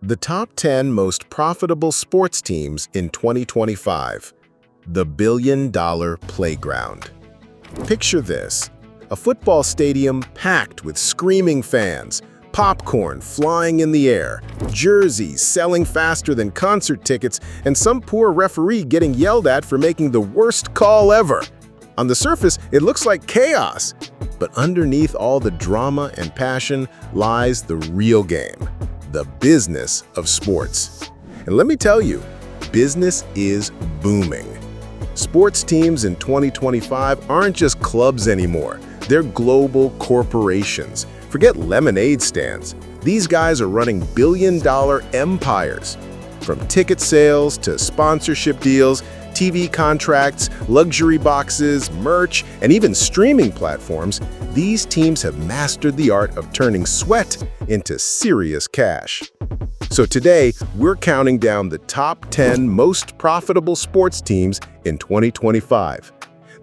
The top 10 most profitable sports teams in 2025. The billion-dollar playground. Picture this: a football stadium packed with screaming fans, popcorn flying in the air, jerseys selling faster than concert tickets, and some poor referee getting yelled at for making the worst call ever. On the surface, it looks like chaos, but underneath all the drama and passion lies the real game, the business of sports. And let me tell you, business is booming. Sports teams in 2025 aren't just clubs anymore. They're global corporations. Forget lemonade stands. These guys are running billion-dollar empires. From ticket sales to sponsorship deals, TV contracts, luxury boxes, merch, and even streaming platforms, these teams have mastered the art of turning sweat into serious cash. So today, we're counting down the top 10 most profitable sports teams in 2025.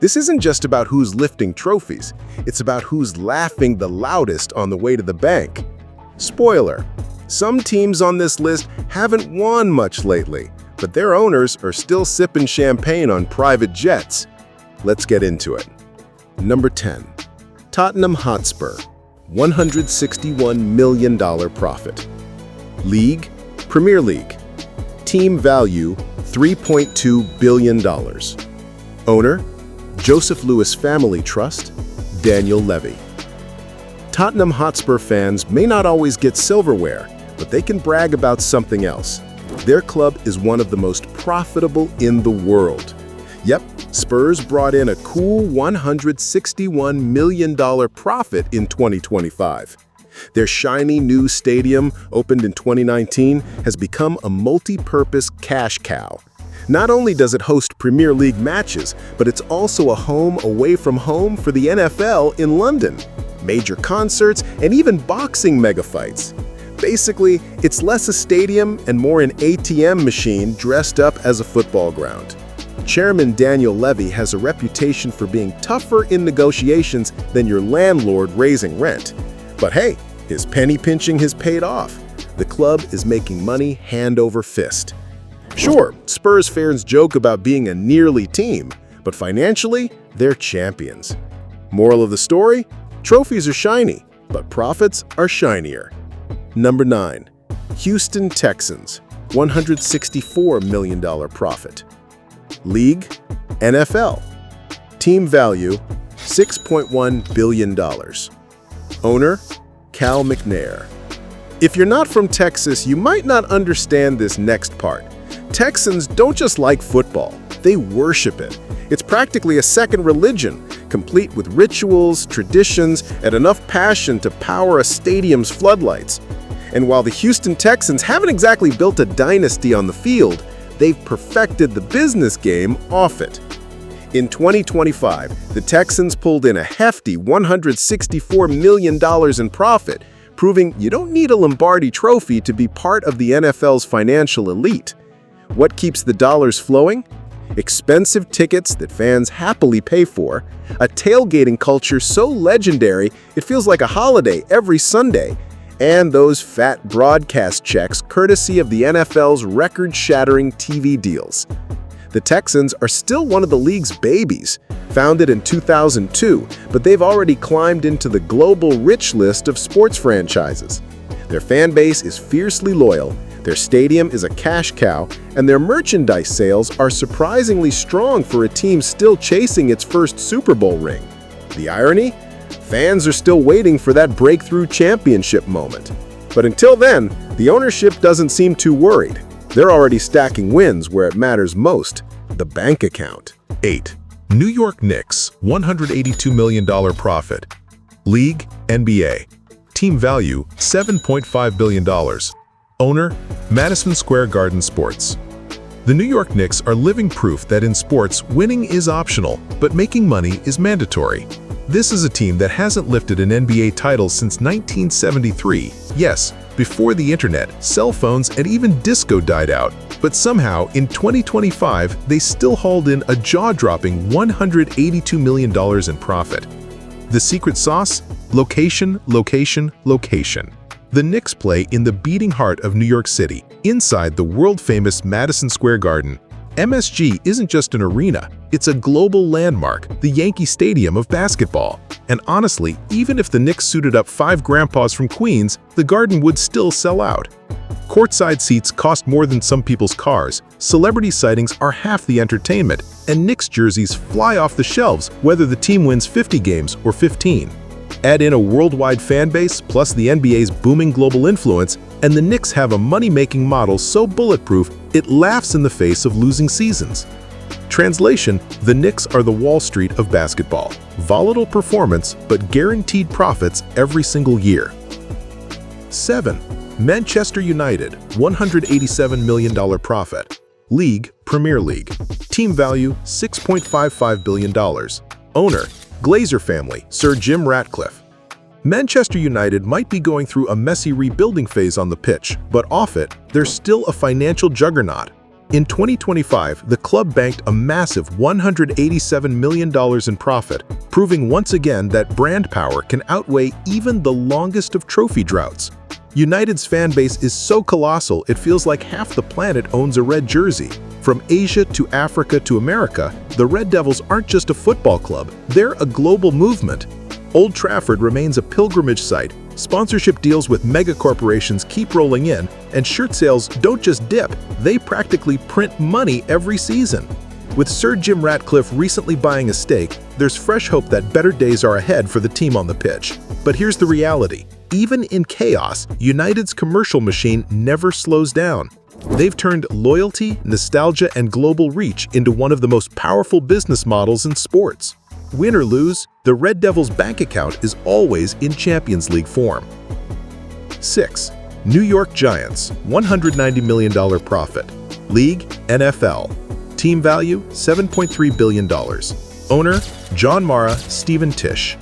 This isn't just about who's lifting trophies, it's about who's laughing the loudest on the way to the bank. Spoiler: some teams on this list haven't won much lately, but their owners are still sipping champagne on private jets. Let's get into it. Number 10. Tottenham Hotspur, $161 million profit. League, Premier League. Team value, $3.2 billion. Owner, Joseph Lewis Family Trust, Daniel Levy. Tottenham Hotspur fans may not always get silverware, but they can brag about something else. Their club is one of the most profitable in the world. Yep, Spurs brought in a cool $161 million profit in 2025. Their shiny new stadium, opened in 2019, has become a multi-purpose cash cow. Not only does it host Premier League matches, but it's also a home away from home for the NFL in London, major concerts, and even boxing megafights. Basically, it's less a stadium and more an ATM machine dressed up as a football ground. Chairman Daniel Levy has a reputation for being tougher in negotiations than your landlord raising rent. But hey, his penny pinching has paid off. The club is making money hand over fist. Sure, Spurs fans joke about being a nearly team, but financially, they're champions. Moral of the story? Trophies are shiny, but profits are shinier. Number 9. Houston Texans, $164 million profit. League, NFL. Team value, $6.1 billion. Owner, Cal McNair. If you're not from Texas, you might not understand this next part. Texans don't just like football, they worship it. It's practically a second religion, complete with rituals, traditions, and enough passion to power a stadium's floodlights. And while the Houston Texans haven't exactly built a dynasty on the field, they've perfected the business game off it. In 2025, the Texans pulled in a hefty $164 million in profit, proving you don't need a Lombardi trophy to be part of the NFL's financial elite. What keeps the dollars flowing? Expensive tickets that fans happily pay for, a tailgating culture so legendary it feels like a holiday every Sunday, and those fat broadcast checks courtesy of the NFL's record-shattering TV deals. The Texans are still one of the league's babies, founded in 2002, but they've already climbed into the global rich list of sports franchises. Their fan base is fiercely loyal, their stadium is a cash cow, and their merchandise sales are surprisingly strong for a team still chasing its first Super Bowl ring. The irony? Fans are still waiting for that breakthrough championship moment. But until then, the ownership doesn't seem too worried. They're already stacking wins where it matters most, the bank account. 8. New York Knicks, $182 million profit. League, NBA. Team value, $7.5 billion. Owner, Madison Square Garden Sports. The New York Knicks are living proof that in sports, winning is optional, but making money is mandatory. This is a team that hasn't lifted an NBA title since 1973. Yes, before the internet, cell phones, and even disco died out. But somehow, in 2025, they still hauled in a jaw-dropping $182 million in profit. The secret sauce? Location, location, location. The Knicks play in the beating heart of New York City, inside the world-famous Madison Square Garden. MSG isn't just an arena, it's a global landmark, the Yankee Stadium of basketball. And honestly, even if the Knicks suited up 5 grandpas from Queens, the Garden would still sell out. Courtside seats cost more than some people's cars, celebrity sightings are half the entertainment, and Knicks jerseys fly off the shelves whether the team wins 50 games or 15. Add in a worldwide fan base plus the NBA's booming global influence, and the Knicks have a money-making model so bulletproof it laughs in the face of losing seasons. Translation: the Knicks are the Wall Street of basketball. Volatile performance, but guaranteed profits every single year. 7. Manchester United, $187 million profit. League, Premier League. Team value, $6.55 billion. Owner, Glazer family, Sir Jim Ratcliffe. Manchester United might be going through a messy rebuilding phase on the pitch, but off it, they're still a financial juggernaut. In 2025, the club banked a massive $187 million in profit, proving once again that brand power can outweigh even the longest of trophy droughts. United's fan base is so colossal it feels like half the planet owns a red jersey. From Asia to Africa to America, the Red Devils aren't just a football club, they're a global movement. Old Trafford remains a pilgrimage site, sponsorship deals with mega corporations keep rolling in, and shirt sales don't just dip, they practically print money every season. With Sir Jim Ratcliffe recently buying a stake, there's fresh hope that better days are ahead for the team on the pitch. But here's the reality. Even in chaos, United's commercial machine never slows down. They've turned loyalty, nostalgia, and global reach into one of the most powerful business models in sports. Win or lose, the Red Devils' bank account is always in Champions League form. 6. New York Giants, $190 million profit. League, NFL. Team value, $7.3 billion. Owner, John Mara, Stephen Tisch.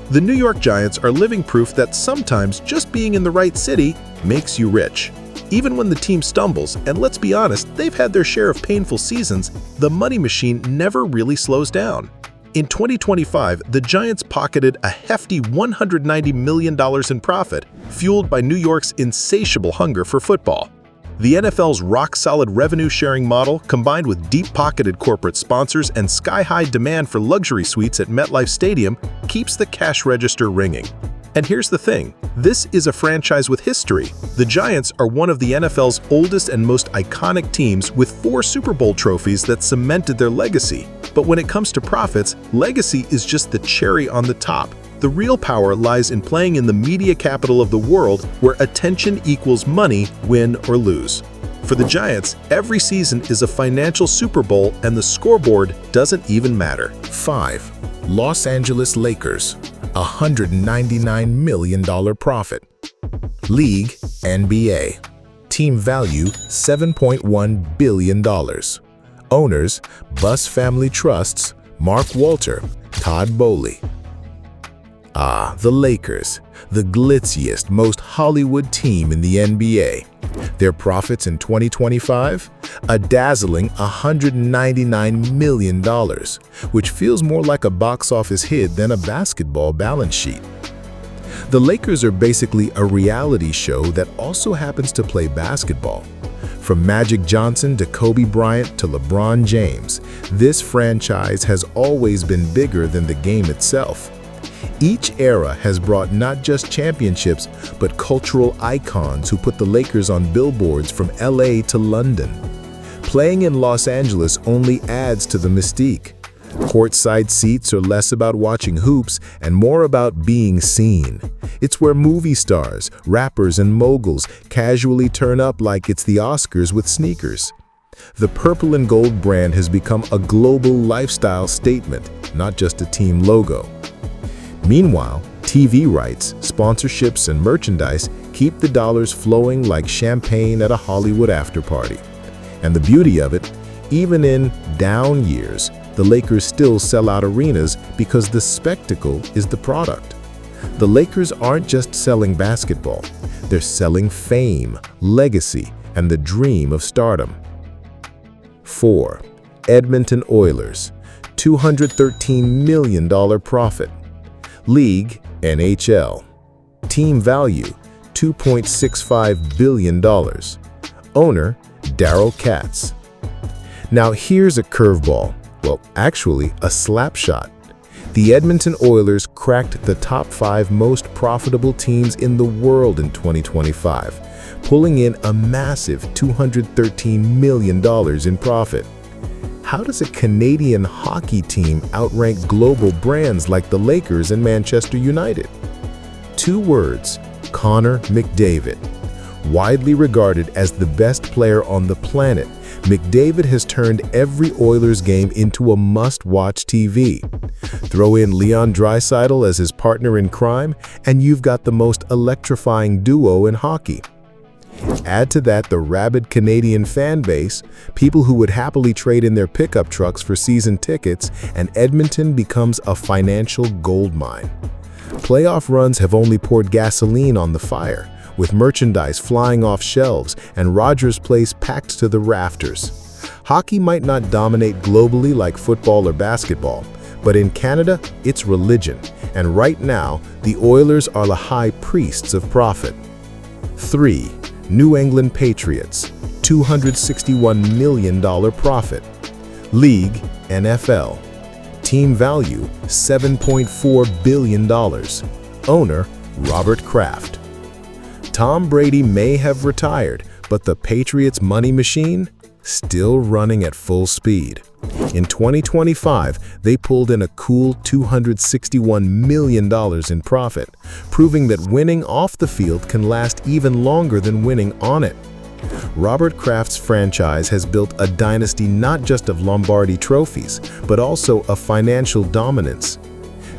The New York Giants are living proof that sometimes just being in the right city makes you rich. Even when the team stumbles, and let's be honest, they've had their share of painful seasons, the money machine never really slows down. In 2025, the Giants pocketed a hefty $190 million in profit, fueled by New York's insatiable hunger for football. The NFL's rock-solid revenue-sharing model, combined with deep-pocketed corporate sponsors and sky-high demand for luxury suites at MetLife Stadium, keeps the cash register ringing. And here's the thing, this is a franchise with history. The Giants are one of the NFL's oldest and most iconic teams with 4 Super Bowl trophies that cemented their legacy. But when it comes to profits, legacy is just the cherry on the top. The real power lies in playing in the media capital of the world where attention equals money, win or lose. For the Giants, every season is a financial Super Bowl and the scoreboard doesn't even matter. 5. Los Angeles Lakers, $199 million profit. League, NBA. Team value, $7.1 billion. Owners, Buss Family Trusts, Mark Walter, Todd Bowley. The Lakers, the glitziest, most Hollywood team in the NBA. Their profits in 2025? A dazzling $199 million, which feels more like a box office hit than a basketball balance sheet. The Lakers are basically a reality show that also happens to play basketball. From Magic Johnson to Kobe Bryant to LeBron James, this franchise has always been bigger than the game itself. Each era has brought not just championships, but cultural icons who put the Lakers on billboards from LA to London. Playing in Los Angeles only adds to the mystique. Courtside seats are less about watching hoops and more about being seen. It's where movie stars, rappers, and moguls casually turn up like it's the Oscars with sneakers. The purple and gold brand has become a global lifestyle statement, not just a team logo. Meanwhile, TV rights, sponsorships, and merchandise keep the dollars flowing like champagne at a Hollywood afterparty. And the beauty of it, even in down years, the Lakers still sell out arenas because the spectacle is the product. The Lakers aren't just selling basketball, they're selling fame, legacy, and the dream of stardom. 4. Edmonton Oilers, $213 million profit. League, NHL. Team value, $2.65 billion. Owner, Daryl Katz. Now here's a curveball. Well, actually, a slap shot. The Edmonton Oilers cracked the top 5 most profitable teams in the world in 2025, pulling in a massive $213 million in profit. How does a Canadian hockey team outrank global brands like the Lakers and Manchester United? 2 words: Connor McDavid. Widely regarded as the best player on the planet, McDavid has turned every Oilers game into a must-watch TV. Throw in Leon Draisaitl as his partner in crime, and you've got the most electrifying duo in hockey. Add to that the rabid Canadian fan base, people who would happily trade in their pickup trucks for season tickets, and Edmonton becomes a financial goldmine. Playoff runs have only poured gasoline on the fire, with merchandise flying off shelves and Rogers Place packed to the rafters. Hockey might not dominate globally like football or basketball, but in Canada, it's religion, and right now, the Oilers are the high priests of profit. 3. New England Patriots, $261 million profit. League, NFL. Team value, $7.4 billion. Owner, Robert Kraft. Tom Brady may have retired, but the Patriots' money machine? Still running at full speed. In 2025, they pulled in a cool $261 million in profit, proving that winning off the field can last even longer than winning on it. Robert Kraft's franchise has built a dynasty not just of Lombardi trophies, but also of financial dominance.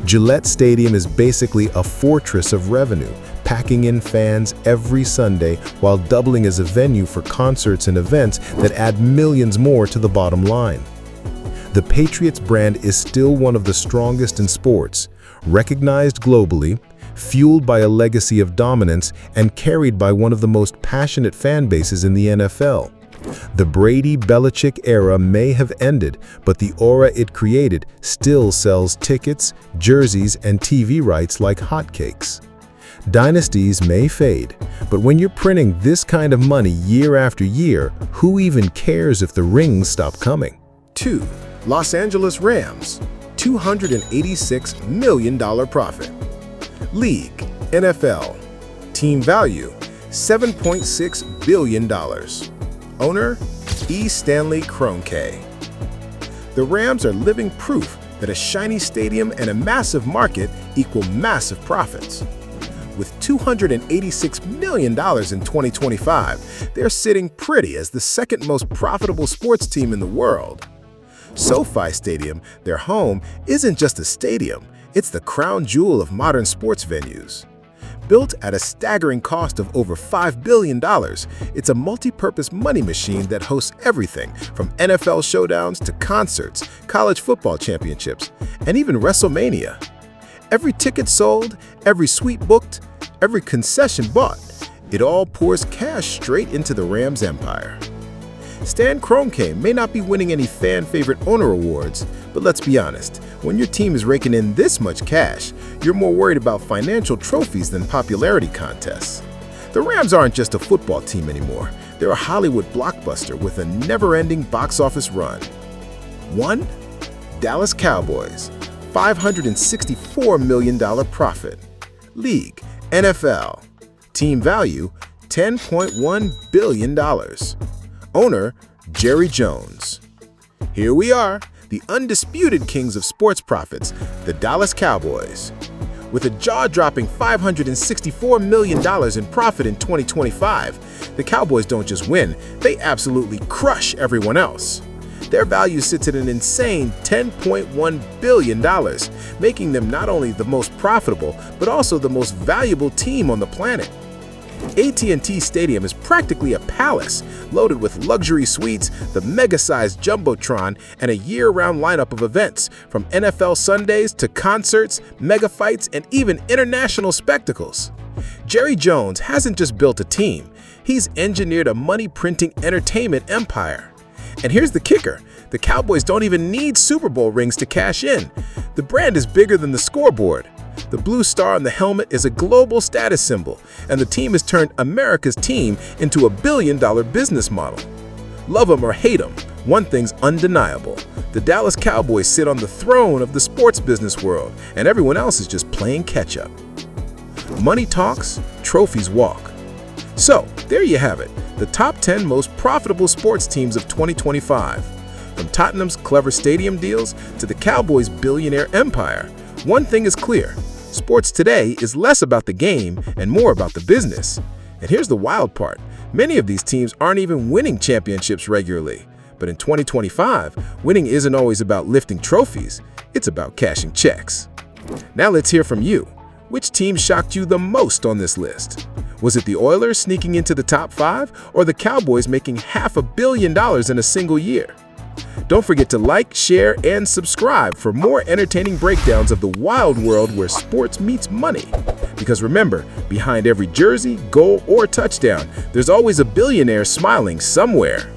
Gillette Stadium is basically a fortress of revenue, packing in fans every Sunday while doubling as a venue for concerts and events that add millions more to the bottom line. The Patriots brand is still one of the strongest in sports, recognized globally, fueled by a legacy of dominance, and carried by one of the most passionate fan bases in the NFL. The Brady-Belichick era may have ended, but the aura it created still sells tickets, jerseys, and TV rights like hotcakes. Dynasties may fade, but when you're printing this kind of money year after year, who even cares if the rings stop coming? 2. Los Angeles Rams, $286 million profit. League, NFL. Team value, $7.6 billion. Owner, E. Stanley Kroenke. The Rams are living proof that a shiny stadium and a massive market equal massive profits. With $286 million in 2025, they're sitting pretty as the second most profitable sports team in the world. SoFi Stadium, their home, isn't just a stadium, it's the crown jewel of modern sports venues. Built at a staggering cost of over $5 billion, it's a multi-purpose money machine that hosts everything from NFL showdowns to concerts, college football championships, and even WrestleMania. Every ticket sold, every suite booked, every concession bought, it all pours cash straight into the Rams' empire. Stan Kroenke may not be winning any fan-favorite owner awards, but let's be honest, when your team is raking in this much cash, you're more worried about financial trophies than popularity contests. The Rams aren't just a football team anymore, they're a Hollywood blockbuster with a never-ending box office run. 1. Dallas Cowboys, $564 million profit. League, NFL. Team value, $10.1 billion. Owner, Jerry Jones. Here we are, the undisputed kings of sports profits, the Dallas Cowboys. With a jaw-dropping $564 million in profit in 2025, the Cowboys don't just win, they absolutely crush everyone else. Their value sits at an insane $10.1 billion, making them not only the most profitable, but also the most valuable team on the planet. AT&T Stadium is practically a palace, loaded with luxury suites, the mega-sized Jumbotron, and a year-round lineup of events, from NFL Sundays to concerts, mega fights, and even international spectacles. Jerry Jones hasn't just built a team, he's engineered a money-printing entertainment empire. And here's the kicker, the Cowboys don't even need Super Bowl rings to cash in. The brand is bigger than the scoreboard. The blue star on the helmet is a global status symbol, and the team has turned America's team into a billion-dollar business model. Love them or hate them, one thing's undeniable. The Dallas Cowboys sit on the throne of the sports business world, and everyone else is just playing catch-up. Money talks, trophies walk. So, there you have it, the top 10 most profitable sports teams of 2025. From Tottenham's clever stadium deals to the Cowboys' billionaire empire, one thing is clear: sports today is less about the game and more about the business. And here's the wild part: many of these teams aren't even winning championships regularly. But in 2025, winning isn't always about lifting trophies, it's about cashing checks. Now let's hear from you. Which team shocked you the most on this list? Was it the Oilers sneaking into the top 5, or the Cowboys making $500 million in a single year? Don't forget to like, share, and subscribe for more entertaining breakdowns of the wild world where sports meets money. Because remember, behind every jersey, goal, or touchdown, there's always a billionaire smiling somewhere.